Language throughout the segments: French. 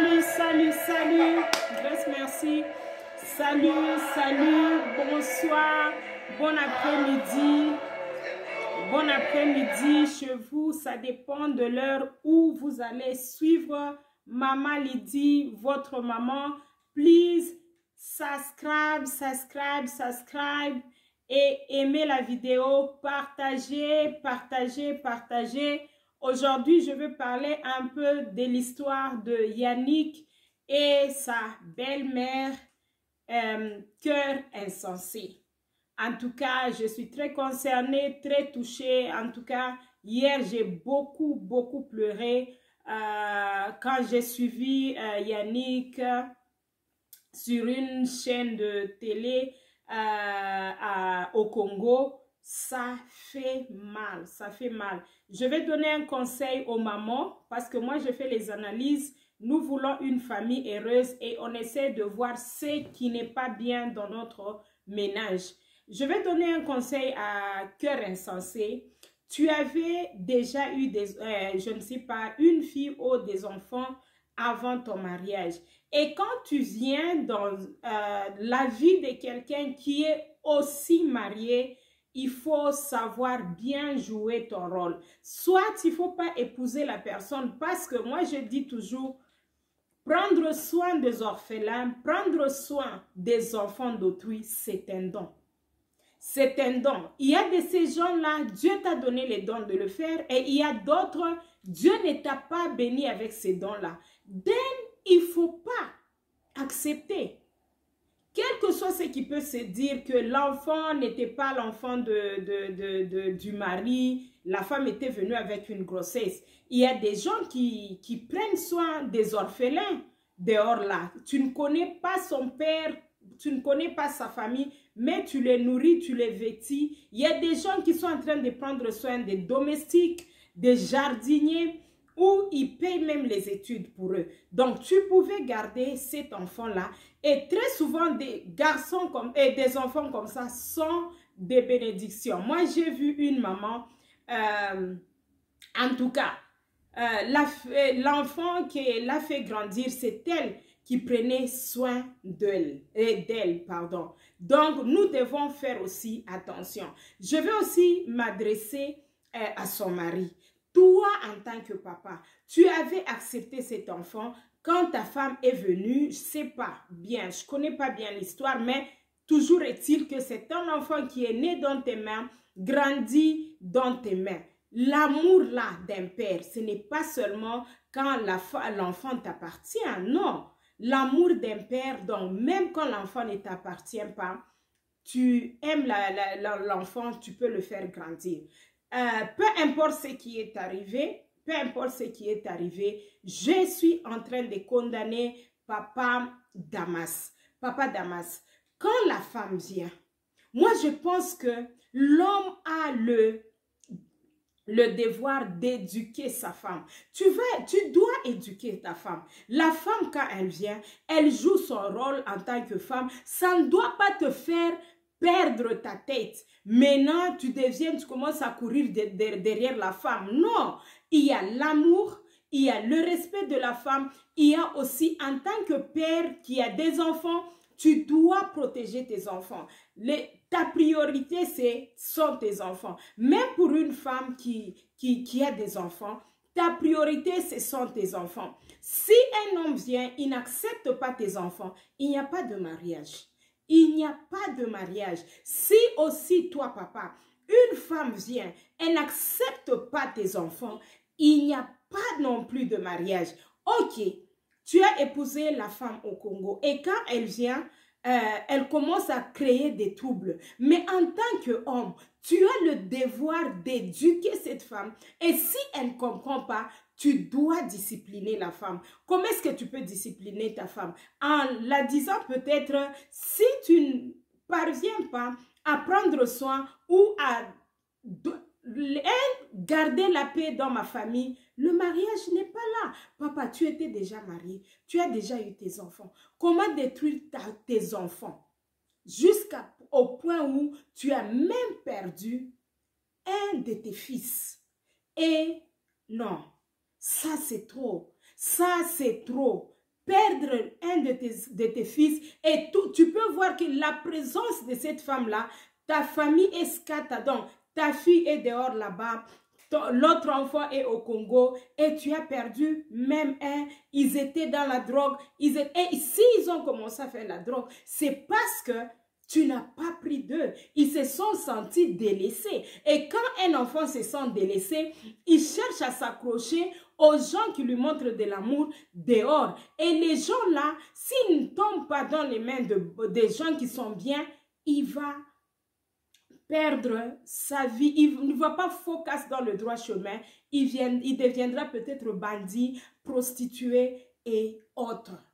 Salut, salut, salut. Grace, merci. Salut, salut, bonsoir, bon après-midi. Bon après-midi chez vous. Ça dépend de l'heure où vous allez suivre Maman Lydie, votre maman. Please, subscribe, subscribe, subscribe. Et aimez la vidéo, partagez, partagez, partagez. Aujourd'hui, je veux parler un peu de l'histoire de Yannick et sa belle-mère, Cœur Insensé. En tout cas, je suis très concernée, très touchée. En tout cas, hier, j'ai beaucoup pleuré quand j'ai suivi Yannick sur une chaîne de télé au Congo. Ça fait mal, ça fait mal. Je vais donner un conseil aux mamans parce que moi, je fais les analyses. Nous voulons une famille heureuse et on essaie de voir ce qui n'est pas bien dans notre ménage. Je vais donner un conseil à Cœur Insensé. Tu avais déjà eu je ne sais pas, une fille ou des enfants avant ton mariage. Et quand tu viens dans la vie de quelqu'un qui est aussi marié, il faut savoir bien jouer ton rôle. Soit il ne faut pas épouser la personne parce que moi je dis toujours, prendre soin des orphelins, prendre soin des enfants d'autrui, c'est un don. C'est un don. Il y a de ces gens-là, Dieu t'a donné les dons de le faire et il y a d'autres, Dieu ne t'a pas béni avec ces dons-là. Donc, il ne faut pas accepter. Quel que soit ce qui peut se dire que l'enfant n'était pas l'enfant du mari, la femme était venue avec une grossesse. Il y a des gens qui prennent soin des orphelins dehors là. Tu ne connais pas son père, tu ne connais pas sa famille, mais tu les nourris, tu les vêtis. Il y a des gens qui sont en train de prendre soin des domestiques, des jardiniers, où ils payent même les études pour eux. Donc, tu pouvais garder cet enfant-là. Et très souvent, des garçons et des enfants comme ça sont des bénédictions. Moi, j'ai vu une maman, en tout cas, l'enfant qui l'a fait grandir, c'est elle qui prenait soin d'elle, pardon. Donc, nous devons faire aussi attention. Je vais aussi m'adresser à son mari. Toi, en tant que papa, tu avais accepté cet enfant quand ta femme est venue, je ne sais pas bien, je ne connais pas bien l'histoire, mais toujours est-il que c'est un enfant qui est né dans tes mains, grandit dans tes mains. L'amour là d'un père, ce n'est pas seulement quand l'enfant t'appartient, non. L'amour d'un père, donc même quand l'enfant ne t'appartient pas, tu aimes l'enfant, tu peux le faire grandir. Peu importe ce qui est arrivé, je suis en train de condamner Papa Damas. Papa Damas, quand la femme vient, moi je pense que l'homme a le devoir d'éduquer sa femme. Tu dois éduquer ta femme. La femme, quand elle vient, elle joue son rôle en tant que femme. Ça ne doit pas te faire perdre ta tête. Maintenant, tu commences à courir derrière la femme. Non, il y a l'amour, il y a le respect de la femme. Il y a aussi, en tant que père qui a des enfants, tu dois protéger tes enfants. Ta priorité, sont tes enfants. Même pour une femme qui a des enfants, ta priorité, ce sont tes enfants. Si un homme vient, il n'accepte pas tes enfants, il n'y a pas de mariage. Il n'y a pas de mariage. Si aussi toi, papa, une femme vient, elle n'accepte pas tes enfants, il n'y a pas non plus de mariage. Ok, tu as épousé la femme au Congo et quand elle vient, elle commence à créer des troubles. Mais en tant qu'homme, tu as le devoir d'éduquer cette femme. Et si elle ne comprend pas, tu dois discipliner la femme. Comment est-ce que tu peux discipliner ta femme? En la disant peut-être, si tu ne parviens pas à prendre soin ou à garder la paix dans ma famille, le mariage n'est pas là. Papa, tu étais déjà marié, tu as déjà eu tes enfants. Comment détruire tes enfants jusqu'au point où tu as même perdu un de tes fils? Et non, ça c'est trop. Ça c'est trop. perdre un de tes fils et tu peux voir que la présence de cette femme-là, ta famille est scata, donc ta fille est dehors là-bas, l'autre enfant est au Congo et tu as perdu même un, ils étaient dans la drogue, et s'ils ont commencé à faire la drogue, c'est parce que tu n'as pas pris d'eux. Ils se sont sentis délaissés. Et quand un enfant se sent délaissé, il cherche à s'accrocher aux gens qui lui montrent de l'amour dehors. Et les gens là, s'ils ne tombent pas dans les mains des gens qui sont bien, il va perdre sa vie. Il ne va pas focus dans le droit chemin. Il deviendra peut-être bandit, prostitué et autres.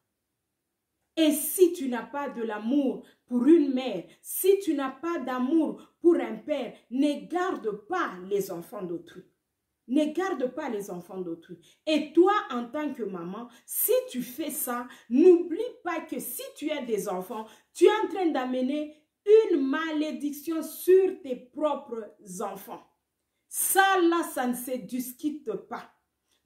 Et si tu n'as pas de l'amour pour une mère, si tu n'as pas d'amour pour un père, ne garde pas les enfants d'autrui. Ne garde pas les enfants d'autrui. Et toi, en tant que maman, si tu fais ça, n'oublie pas que si tu as des enfants, tu es en train d'amener une malédiction sur tes propres enfants. Ça, là, ça ne se discute pas.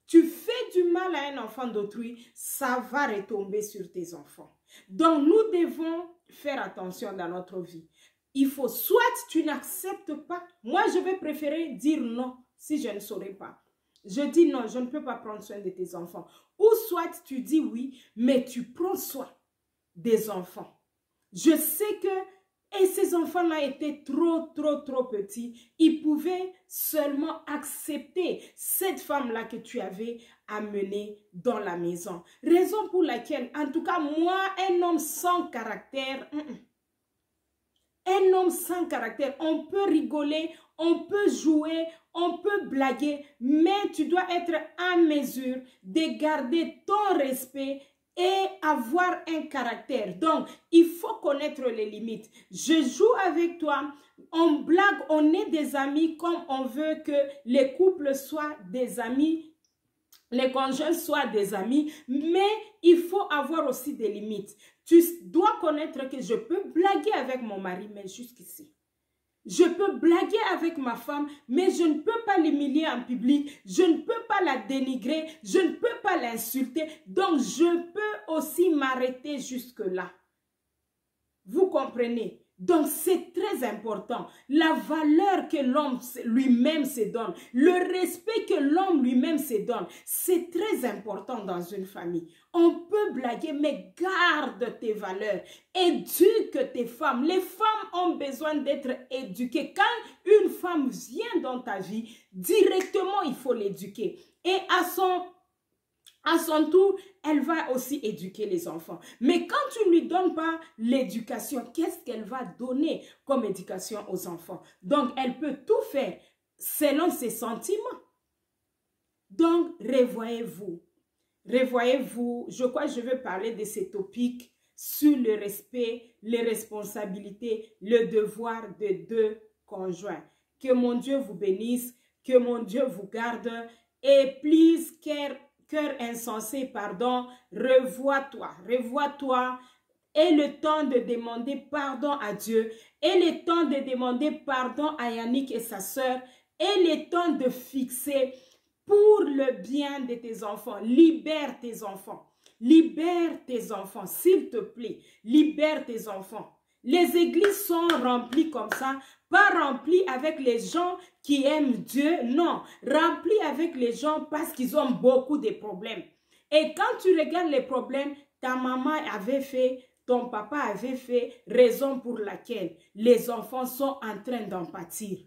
Tu fais du mal à un enfant d'autrui, ça va retomber sur tes enfants. Donc, nous devons faire attention dans notre vie. Il faut soit tu n'acceptes pas. Moi, je vais préférer dire non si je ne saurais pas. Je dis non, je ne peux pas prendre soin de tes enfants. Ou soit tu dis oui, mais tu prends soin des enfants. Je sais que et ces enfants-là étaient trop petits. Ils pouvaient seulement accepter cette femme-là que tu avais amenée dans la maison. Raison pour laquelle, en tout cas, moi, un homme sans caractère, un homme sans caractère, on peut rigoler, on peut jouer, on peut blaguer, mais tu dois être en mesure de garder ton respect et avoir un caractère. Donc, il faut connaître les limites. Je joue avec toi, on blague, on est des amis comme on veut que les couples soient des amis, les conjoints soient des amis, mais il faut avoir aussi des limites. Tu dois connaître que je peux blaguer avec mon mari, mais jusqu'ici. Je peux blaguer avec ma femme, mais je ne peux pas l'humilier en public, je ne peux pas la dénigrer, je ne peux pas l'insulter. Donc, je peux aussi m'arrêter jusque-là. Vous comprenez? Donc, c'est très important. La valeur que l'homme lui-même se donne, le respect que l'homme lui-même se donne, c'est très important dans une famille. On peut blaguer, mais garde tes valeurs. Éduque tes femmes. Les femmes ont besoin d'être éduquées. Quand une femme vient dans ta vie, directement, il faut l'éduquer. Et à son tour, elle va aussi éduquer les enfants. Mais quand tu ne lui donnes pas l'éducation, qu'est-ce qu'elle va donner comme éducation aux enfants? Donc, elle peut tout faire selon ses sentiments. Donc, revoyez-vous. Revoyez-vous. Je crois que je veux parler de ces topics sur le respect, les responsabilités, le devoir de deux conjoints. Que mon Dieu vous bénisse, que mon Dieu vous garde. Et please, cœur insensé, pardon, revois-toi, revois-toi. Et le temps de demander pardon à Dieu, et le temps de demander pardon à Yannick et sa sœur, et le temps de fixer pour le bien de tes enfants. Libère tes enfants, s'il te plaît, libère tes enfants. Les églises sont remplies comme ça, pas remplies avec les gens qui aiment Dieu, non, remplies avec les gens parce qu'ils ont beaucoup de problèmes. Et quand tu regardes les problèmes, ta maman avait fait, ton papa avait fait, raison pour laquelle les enfants sont en train d'en pâtir.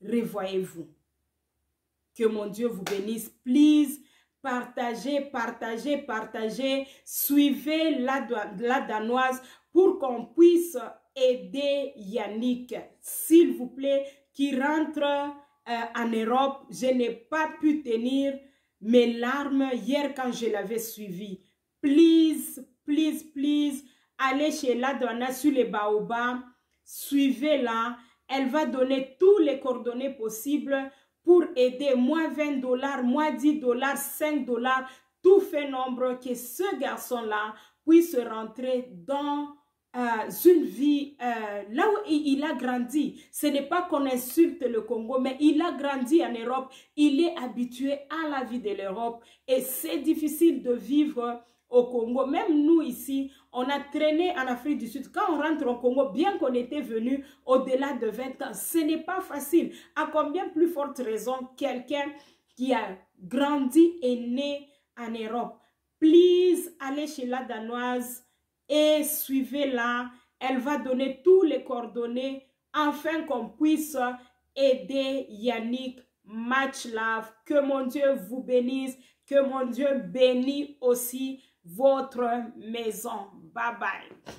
Revoyez-vous. Que mon Dieu vous bénisse. Please, partagez, partagez, partagez. Suivez la Danoise pour qu'on puisse aider Yannick, s'il vous plaît, qui rentre en Europe. Je n'ai pas pu tenir mes larmes hier quand je l'avais suivi. Please, please, please, allez chez la Danoise sur les baobabs, suivez-la. Elle va donner tous les coordonnées possibles pour aider, moi $20, moi $10, $5, tout fait nombre, que ce garçon-là puisse rentrer dans une vie là où il a grandi. Ce n'est pas qu'on insulte le Congo, mais il a grandi en Europe, il est habitué à la vie de l'Europe et c'est difficile de vivre au Congo. Même nous ici, on a traîné en Afrique du Sud. Quand on rentre au Congo, bien qu'on était venu au-delà de 20 ans, ce n'est pas facile. À combien plus forte raison quelqu'un qui a grandi et né en Europe? Please, allez chez la Danoise et suivez-la. Elle va donner tous les coordonnées afin qu'on puisse aider Yannick. Much love. Que mon Dieu vous bénisse. Que mon Dieu bénisse aussi votre maison. Bye bye.